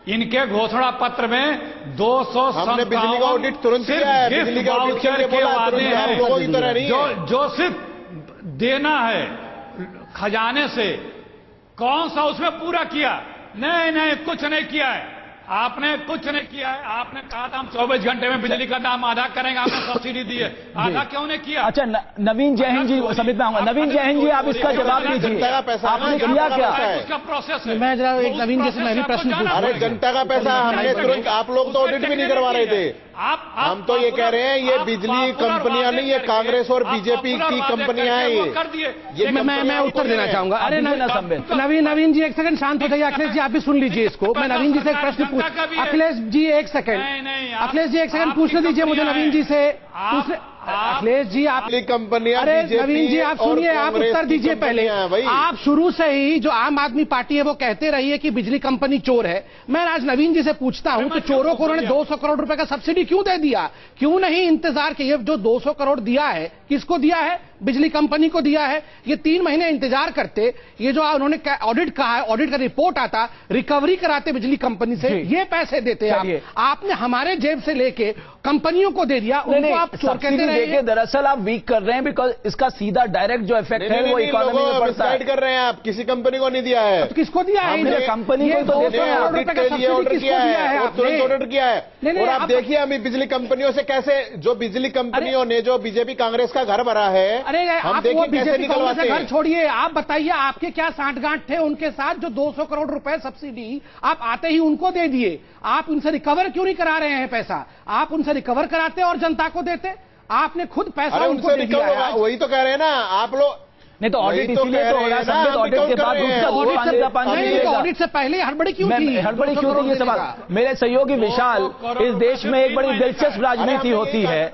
इनके घोषणा पत्र में 257 बिजली का ऑडिट तुरंत किया है, बिजली का ऑडिट के वादे हैं जो सिर्फ देना है खजाने से, कौन सा उसमें पूरा किया? नहीं, कुछ नहीं किया है। आपने कुछ नहीं किया है। आपने कहा था हम 24 घंटे में बिजली का दाम आधा करेंगे, आपने सब्सिडी दी है, आधा क्यों नहीं किया? अच्छा, नवीन जैन जी समित में आऊंगा। नवीन जैन जी, आप इसका जवाब दीजिए, आपने किया क्या? उसका प्रोसेस है। मैं जरा एक नवीन जी से मैं भी प्रश्न पूछूं। अरे जनता का पैसा हमने तुरंत, आप लोग तो ऑडिट भी नहीं करवा रहे थे। हम तो ये कह रहे हैं ये बिजली कंपनियां नहीं, ये कांग्रेस और बीजेपी की कंपनियां हैं ये मैं उत्तर देना चाहूंगा। अरे नवीन जी एक सेकंड शांत हो जाइए। अखिलेश जी आप भी सुन लीजिए इसको। मैं नवीन जी से एक प्रश्न पूछ, अखिलेश जी एक सेकंड, अखिलेश जी एक सेकंड पूछने दीजिए मुझे नवीन जी से। अखिलेश जी आप कंपनियां, अरे नवीन जी आप सुनिए, आप उत्तर दीजिए पहले। आप शुरू से ही जो आम आदमी पार्टी है वो कहते रही है कि बिजली कंपनी चोर है। मैं आज नवीन जी से पूछता हूं तो चोरों को उन्होंने 200 करोड़ रुपए का सब्सिडी क्यों दे दिया? क्यों नहीं इंतजार किए? जो 200 करोड़ दिया है किसको दिया है? बिजली कंपनी को दिया है। ये 3 महीने इंतजार करते, ये जो उन्होंने ऑडिट कहा है, ऑडिट का रिपोर्ट आता, रिकवरी कराते बिजली कंपनी से, ये पैसे देते आपने हमारे जेब से लेके कंपनियों को दे दिया, उनको आप चोर कहते रहे। दरअसल आप वीक कर रहे हैं, बिकॉज इसका सीधा डायरेक्ट जो इफेक्ट है वो इकोनॉमी में पड़ता है। कर रहे हैं आप, किसी कंपनी को नहीं दिया है। तो किसको दिया है? कंपनी को तो ऑर्डर किया है, ऑर्डर किया है। और आप देखिए अभी बिजली कंपनियों से कैसे, जो बिजली कंपनियों ने जो बीजेपी कांग्रेस का घर भरा है, अरे आप वो बीजेपी कांग्रेस का घर छोड़िए, आप बताइए आपके क्या सांठगांठ थे उनके साथ जो 200 करोड़ रुपए सब्सिडी आप आते ही उनको दे दिए? आप उनसे रिकवर क्यों नहीं करा रहे हैं पैसा? आप उनसे रिकवर कराते और जनता को देते। आपने खुद पैसा उनको दे दिया। वही तो कह रहे हैं ना आप लोग। नहीं तो ऑडिट इसीलिए तो हो रहा है, ऑडिट के बाद ऑडिट से पहले हड़बड़ी क्यों थी? हड़बड़ी क्यों थी ये सवाल। मेरे सहयोगी विशाल, इस देश में एक बड़ी दिलचस्प राजनीति होती है।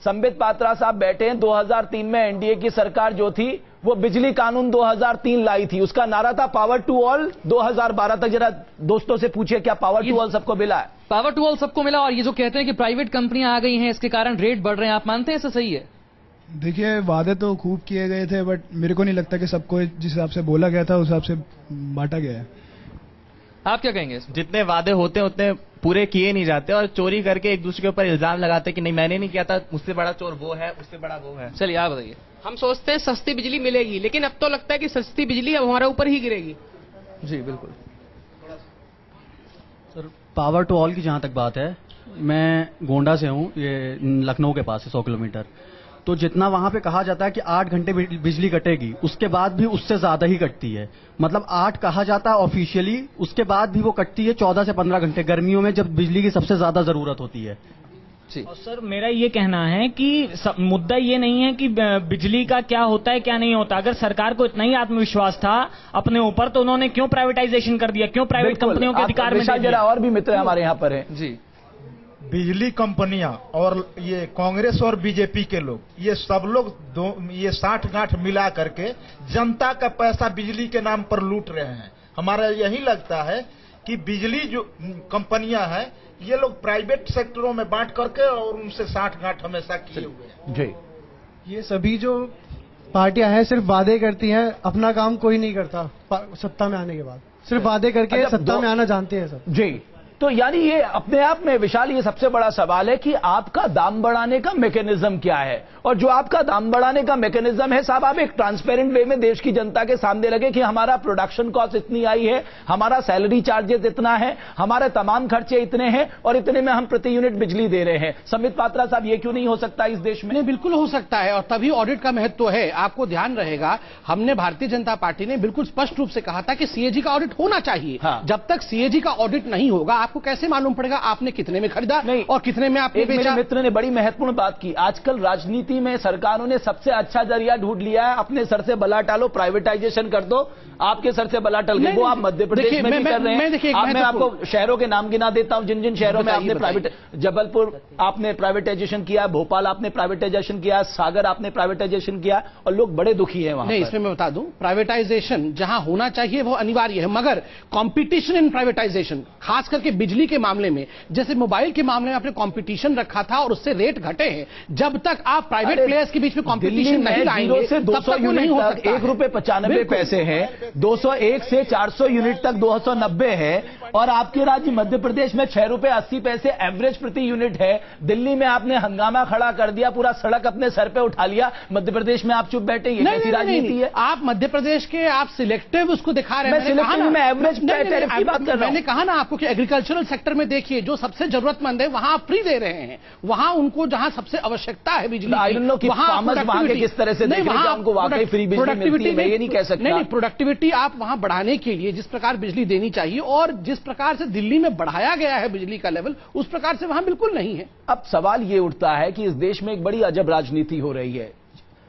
संबित पात्रा साहब बैठे हैं, 2003 में एनडीए की सरकार जो थी वो बिजली कानून 2003 लाई थी, उसका नारा था पावर टू ऑल। 2012 तक जरा दोस्तों से पूछिए क्या पावर टू ऑल सबको मिला है? पावर टू ऑल सबको मिला। और ये जो कहते हैं कि प्राइवेट कंपनियां आ गई हैं इसके कारण रेट बढ़ रहे हैं, आप मानते हैं ऐसा सही है? देखिए वादे तो खूब किए गए थे, बट मेरे को नहीं लगता कि सबको जिस हिसाब से बोला गया था उस हिसाब से बांटा गया है। आप क्या कहेंगे? जितने वादे होते हैं उतने पूरे किए नहीं जाते और चोरी करके एक दूसरे के ऊपर इल्जाम लगाते कि नहीं मैंने नहीं किया था, मुझसे बड़ा चोर वो है, उससे बड़ा वो है। चलिए आप बताइए। हम सोचते हैं सस्ती बिजली मिलेगी, लेकिन अब तो लगता है कि सस्ती बिजली अब हमारे ऊपर ही गिरेगी। जी बिल्कुल सर, पावर टू ऑल की जहां तक बात है, मैं गोंडा से हूं, ये लखनऊ के पास है 100 किलोमीटर। तो जितना वहां पे कहा जाता है कि 8 घंटे बिजली कटेगी, उसके बाद भी उससे ज्यादा ही कटती है। मतलब 8 कहा जाता है ऑफिशियली, उसके बाद भी वो कटती है 14 से 15 घंटे गर्मियों में जब बिजली की सबसे ज्यादा जरूरत होती है। और सर मेरा ये कहना है कि मुद्दा ये नहीं है कि बिजली का क्या होता है क्या नहीं होता। अगर सरकार को इतना ही आत्मविश्वास था अपने ऊपर तो उन्होंने क्यों प्राइवेटाइजेशन कर दिया, क्यों प्राइवेट कंपनियों के अधिकार में दे दिया? और भी मित्र हमारे यहाँ पर हैं जी। बिजली कंपनियां और ये कांग्रेस और बीजेपी के लोग, ये सब लोग ये साठ-गांठ मिला करके जनता का पैसा बिजली के नाम पर लूट रहे हैं। हमारा यही लगता है कि बिजली जो कंपनियां हैं ये लोग प्राइवेट सेक्टरों में बांट करके और उनसे साठ-गांठ हमेशा किए हुए हैं। जी, ये सभी जो पार्टियां हैं सिर्फ वादे करती हैं, अपना काम कोई नहीं करता। सत्ता में आने के बाद सिर्फ वादे करके सत्ता में आना जानते हैं सब। जी, तो यानी ये अपने आप में विशाल ये सबसे बड़ा सवाल है कि आपका दाम बढ़ाने का मैकेनिज्म क्या है? और जो आपका दाम बढ़ाने का मैकेनिज्म है साहब, आप एक ट्रांसपेरेंट वे में देश की जनता के सामने लगे कि हमारा प्रोडक्शन कॉस्ट इतनी आई है, हमारा सैलरी चार्जेस इतना है, हमारे तमाम खर्चे इतने हैं और इतने में हम प्रति यूनिट बिजली दे रहे हैं। संबित पात्रा साहब, ये क्यों नहीं हो सकता इस देश में? नहीं, बिल्कुल हो सकता है और तभी ऑडिट का महत्व है। आपको ध्यान रहेगा, हमने भारतीय जनता पार्टी ने बिल्कुल स्पष्ट रूप से कहा था कि सीएजी का ऑडिट होना चाहिए। जब तक सीएजी का ऑडिट नहीं होगा आपको कैसे मालूम पड़ेगा आपने कितने में खरीदा नहीं और कितने में आपने बेचा? मित्र ने बड़ी महत्वपूर्ण बात की। आजकल राजनीति में सरकारों ने सबसे अच्छा जरिया ढूंढ लिया है, अपने सर से बला टालो, प्राइवेटाइजेशन कर दो। आपके सर से बला टल गई, वो आप मध्य प्रदेश में भी कर रहे हैं। मैं आपको शहरों के नाम गिना देता हूं, जिन जिन शहरों में आपने प्राइवेट, जबलपुर आपने प्राइवेटाइजेशन किया, भोपाल आपने प्राइवेटाइजेशन किया, सागर आपने प्राइवेटाइजेशन किया और लोग बड़े दुखी हैं वहां। नहीं, इसमें मैं बता दूं, प्राइवेटाइजेशन जहां होना चाहिए वो अनिवार्य है, मगर कॉम्पिटिशन इन प्राइवेटाइजेशन, खास करके बिजली के मामले में, जैसे मोबाइल के मामले में आपने कंपटीशन रखा था और उससे रेट घटे हैं। जब तक आप प्राइवेट प्लेयर्स के बीच में कंपटीशन नहीं लाएंगे से 200 यूनिट तक ₹1.95 है, 201 से 400 यूनिट तक 290 है, और आपके राज्य मध्य प्रदेश में ₹6.80 एवरेज प्रति यूनिट है। दिल्ली में आपने हंगामा खड़ा कर दिया, पूरा सड़क अपने सर पे उठा लिया, मध्य प्रदेश में आप चुप बैठे। ये कैसी राजनीति है? आप मध्य प्रदेश के आप सिलेक्टिव उसको दिखा रहे हैं। मैं एवरेज टैरिफ की बात कर रहा हूं। मैंने कहा ना आपको कि एग्रीकल्चरल सेक्टर में देखिए, जो सबसे जरूरतमंद है वहां आप फ्री दे रहे हैं, वहां उनको जहां सबसे आवश्यकता है बिजली की, वहां के किस तरह से देख रहे हैं उनको वाकई फ्री बिजली मिलती है, मैं ये नहीं कह सकता। नहीं, प्रोडक्टिविटी आप वहां बढ़ाने के लिए जिस प्रकार बिजली देनी चाहिए और जिस प्रकार से दिल्ली में बढ़ाया गया है बिजली का लेवल, उस प्रकार से वहां बिल्कुल नहीं है। अब सवाल ये उठता है कि इस देश में एक बड़ी अजब राजनीति हो रही है।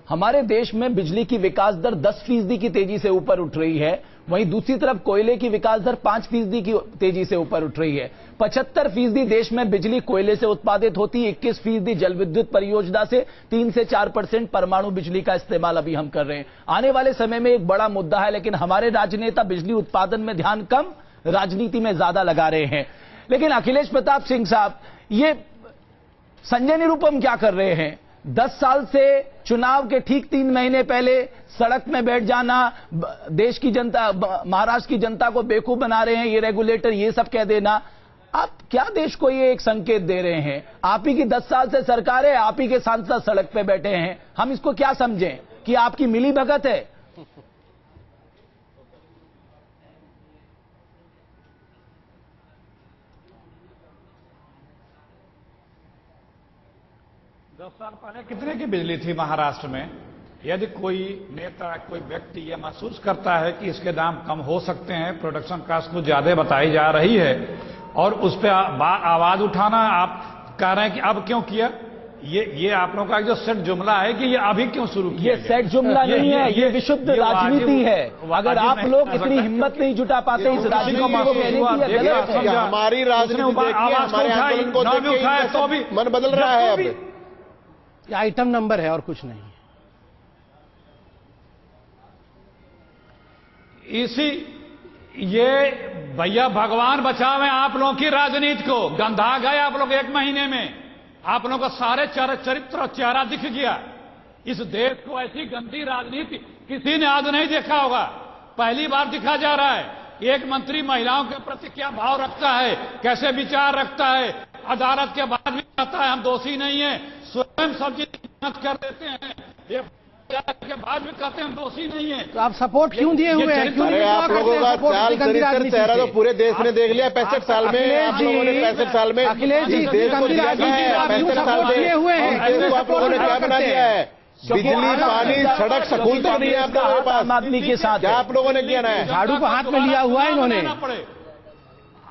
हमारे देश में बिजली की विकास दर 10% की तेजी से ऊपर उठ रही है, वहीं दूसरी तरफ कोयले की विकास दर 5% की तेजी से ऊपर उठ रही है। 75% देश में बिजली कोयले से उत्पादित होती है, 21% जल विद्युत परियोजना से, 3 से 4% परमाणु बिजली का इस्तेमाल अभी हम कर रहे हैं। आने वाले समय में एक बड़ा मुद्दा है, लेकिन हमारे राजनेता बिजली उत्पादन में ध्यान कम, राजनीति में ज्यादा लगा रहे हैं। लेकिन अखिलेश प्रताप सिंह साहब, ये संजय निरुपम क्या कर रहे हैं? 10 साल से चुनाव के ठीक 3 महीने पहले सड़क में बैठ जाना, देश की जनता, महाराष्ट्र की जनता को बेवकूफ बना रहे हैं ये रेगुलेटर, ये सब कह देना। आप क्या देश को ये एक संकेत दे रहे हैं? आप ही की 10 साल से सरकार है, आप ही के सांसद सड़क पे बैठे हैं, हम इसको क्या समझें कि आपकी मिली भगत है? दस साल पहले कितने की बिजली थी महाराष्ट्र में? यदि कोई नेता, कोई व्यक्ति ये महसूस करता है कि इसके दाम कम हो सकते हैं, प्रोडक्शन कास्ट कुछ ज्यादा बताई जा रही है और उस पर आवाज उठाना, आप कह रहे हैं कि अब क्यों किया? ये आप लोगों का जो सेट जुमला है कि ये अभी क्यों शुरू किया? ये सेट जुमला नहीं है, ये विशुद्ध राजनीति है। अगर आप लोग इतनी हिम्मत नहीं जुटा पाते इस राजनीति को कहने की, गलत है। हमारी राजनीति देखिए, हमारे आंदोलन को देखिए, तो भी मन बदल रहा है। अब आइटम नंबर है और कुछ नहीं। ये भैया भगवान बचावे आप लोगों की राजनीति को। गंधा गए आप लोग 1 महीने में, आप लोगों का सारे चरित्र और चेहरा दिख गया। इस देश को ऐसी गंदी राजनीति किसी ने आज नहीं देखा होगा, पहली बार दिखा जा रहा है। एक मंत्री महिलाओं के प्रति क्या भाव रखता है, कैसे विचार रखता है, अदालत के बाद भी कहता है हम दोषी नहीं है, स्वयं सब चीज कर देते हैं, ये के बाद भी कहते हैं हम दोषी नहीं है। तो आप सपोर्ट क्यों दिए हुए हैं? क्यों अरे आप लोगों का चाल चरित्र चेहरा तो पूरे देश ने देख लिया। 65 साल में आप लोगों ने 65 साल में अखिलेश जी देश को दिया है। 65 साल में देश को आप लोगों ने क्या बना दिया है? बिजली, पानी, सड़क, स्कूल तक नहीं है आपके पास। आम आदमी के साथ क्या आप लोगों ने किया है? झाड़ू को हाथ में लिया हुआ है इन्होंने।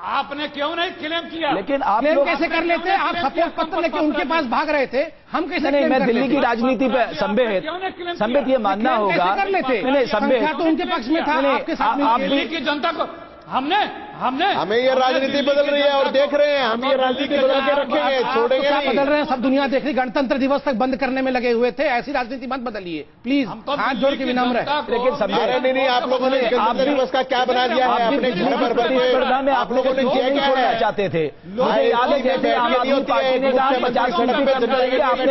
आपने क्यों नहीं क्लेम किया? लेकिन आप क्लेम कैसे कर लेते? आप सपोर्ट पत्र लेके उनके पास भाग रहे थे, हम कैसे? नहीं, मैं दिल्ली की राजनीति पे संबित ये मानना होगा। कर लेते नहीं, संबित तो उनके पक्ष में था, आपके साथ आप दिल्ली की जनता को हमें ये राजनीति बदल रही है और देख रहे हैं। हम ये राजनीति बदल के रखेंगे, छोड़ेंगे नहीं। बदल रहे हैं, सब दुनिया देख रही। गणतंत्र दिवस तक बंद करने में लगे हुए थे, ऐसी राजनीति मत बदलिए प्लीज, हाथ जोड़ के विनम्र है। लेकिन नहीं, आप लोगों ने गणतंत्र दिवस का क्या बना दिया है? अपने घर पर प्रतिस्पर्धा में आप लोगों ने किया क्या है? चाहते थे, आपने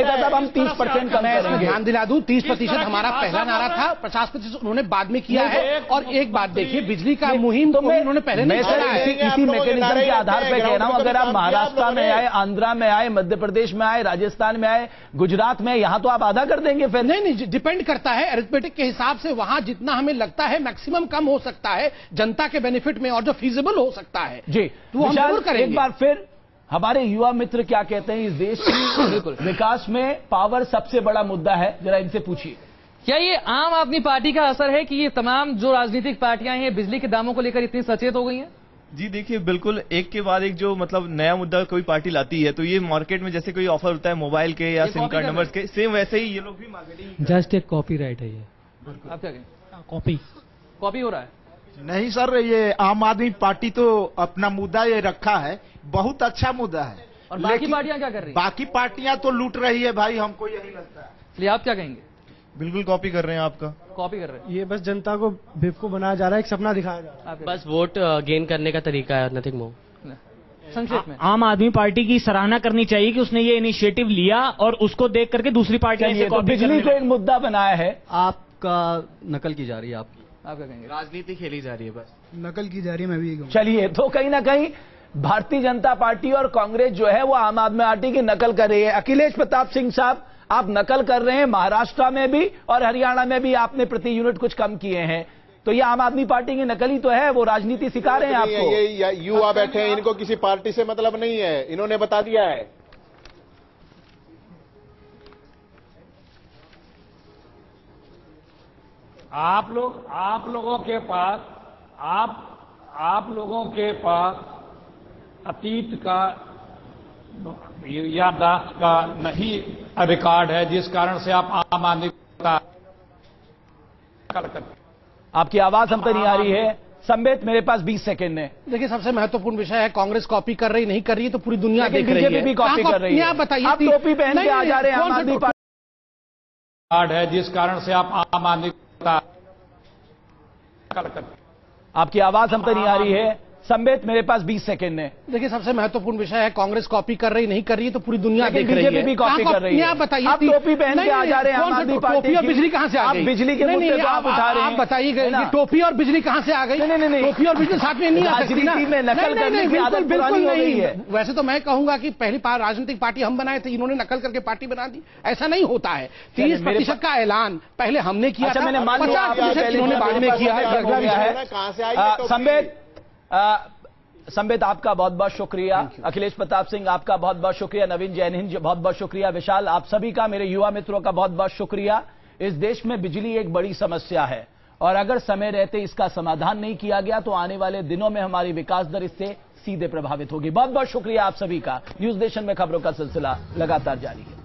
कहा था हम 30% कम करेंगे। ध्यान दिला दूं, 30% हमारा पहला नारा था, 50% उन्होंने बाद में किया है। और एक बात देखिए, बिजली का मुहिम तो उन्होंने पहले नहीं किया। इसी मैकेनिज्म के आधार पर कह रहा हूं, अगर आप महाराष्ट्र में आए, आंध्रा में आए, मध्य प्रदेश में आए, राजस्थान में आए, गुजरात में, यहां तो आप आधा कर देंगे फिर। नहीं, डिपेंड करता है अरिथमेटिक के हिसाब से। वहां जितना हमें लगता है मैक्सिमम कम हो सकता है जनता के बेनिफिट में, और जो फीजिबल हो सकता है जी, तो हम जरूर करेंगे। एक बार फिर हमारे युवा मित्र क्या कहते हैं? इस देश की विकास में पावर सबसे बड़ा मुद्दा है, जरा इनसे पूछिए। क्या ये आम आदमी पार्टी का असर है कि ये तमाम जो राजनीतिक पार्टियां हैं बिजली के दामों को लेकर इतनी सचेत हो गई हैं? जी देखिए, बिल्कुल एक के बाद एक जो मतलब नया मुद्दा कोई पार्टी लाती है, तो ये मार्केट में जैसे कोई ऑफर होता है मोबाइल के या सिम कार्ड नंबर्स के, सेम वैसे ही ये लोग भी मार्केटिंग। जस्ट एक कॉपीराइट है ये। आप क्या कहें? कॉपी हो रहा है? नहीं सर, ये आम आदमी पार्टी तो अपना मुद्दा ये रखा है, बहुत अच्छा मुद्दा है। और बाकी पार्टियां क्या कर रही हैं? बाकी पार्टियां तो लूट रही है भाई, हमको यही लगता है। इसलिए आप क्या कहेंगे? बिल्कुल कॉपी कर रहे हैं आपका। कॉपी कर रहे हैं, ये बस जनता को बेवकूफ बनाया जा रहा है, एक सपना दिखाया जा रहा है। बस वोट गेन करने का तरीका है, नथिंग मोर। संक्षेप में आम आदमी पार्टी की सराहना करनी चाहिए कि उसने ये इनिशिएटिव लिया और उसको देख करके दूसरी पार्टियां इसे तो कॉपी बिजली को एक मुद्दा बनाया है। आपका नकल की जा रही है आपकी। आप क्या कहेंगे? राजनीति खेली जा रही है बस, नकल की जा रही है, मैं भी यही कहूँगा। चलिए, तो कहीं ना कहीं भारतीय जनता पार्टी और कांग्रेस जो है वो आम आदमी पार्टी की नकल कर रही है। अखिलेश प्रताप सिंह साहब, आप नकल कर रहे हैं, महाराष्ट्र में भी और हरियाणा में भी आपने प्रति यूनिट कुछ कम किए हैं, तो ये आम आदमी पार्टी की नकल ही तो है, वो राजनीति सिखा रहे हैं आपको। ये युवा बैठे हैं, इनको किसी पार्टी से मतलब नहीं है, इन्होंने बता दिया है। आप लोगों के पास आप लोगों के पास अतीत का याददाश्त का नहीं रिकॉर्ड है, जिस कारण से आप आम आदमी आपकी आवाज हम पे नहीं आ रही है। संबित, मेरे पास 20 सेकंड है। देखिए, सबसे महत्वपूर्ण विषय है, कांग्रेस कॉपी कर रही नहीं कर रही है तो पूरी दुनिया देख रही है। बीजेपी भी कॉपी कर रही है। आप बताइए, आप टोपी पहन के आ जा रहे हैं आम आदमी पार्टी है, जिस कारण से आप आम आदमी आपकी आवाज हम पे नहीं आ रही है। संबित, मेरे पास 20 सेकंड है। देखिए, सबसे महत्वपूर्ण विषय है, कांग्रेस कॉपी कर रही नहीं कर रही है तो पूरी दुनिया देख रही है। बीजेपी भी कॉपी कर रही है। आप बताइए, आप टोपी पहन के आ जा रहे हैं आम आदमी पार्टी। टोपी और बिजली कहां से आ गई? बिजली के मुद्दे पे आप उठा रहे हैं। आप बताइए, टोपी और बिजली कहां से आ गई? नहीं, टोपी और बिजली साथ में नहीं आ सकती ना। राजनीति में नकल करने की आदत पुरानी हो गई है। वैसे तो मैं कहूंगा कि पहली राजनीतिक पार्टी हम बनाए थे, इन्होंने नकल करके पार्टी बना दी। ऐसा नहीं होता है। 30% का ऐलान पहले हमने किया था, 50% इन्होंने बाद में किया है। संबित, आपका बहुत बहुत शुक्रिया। अखिलेश प्रताप सिंह, आपका बहुत बहुत शुक्रिया। नवीन, जैन हिंद, बहुत बहुत शुक्रिया। विशाल, आप सभी का, मेरे युवा मित्रों का बहुत बहुत शुक्रिया। इस देश में बिजली एक बड़ी समस्या है और अगर समय रहते इसका समाधान नहीं किया गया तो आने वाले दिनों में हमारी विकास दर इससे सीधे प्रभावित होगी। बहुत बहुत शुक्रिया आप सभी का। न्यूज नेशन में खबरों का सिलसिला लगातार जारी है।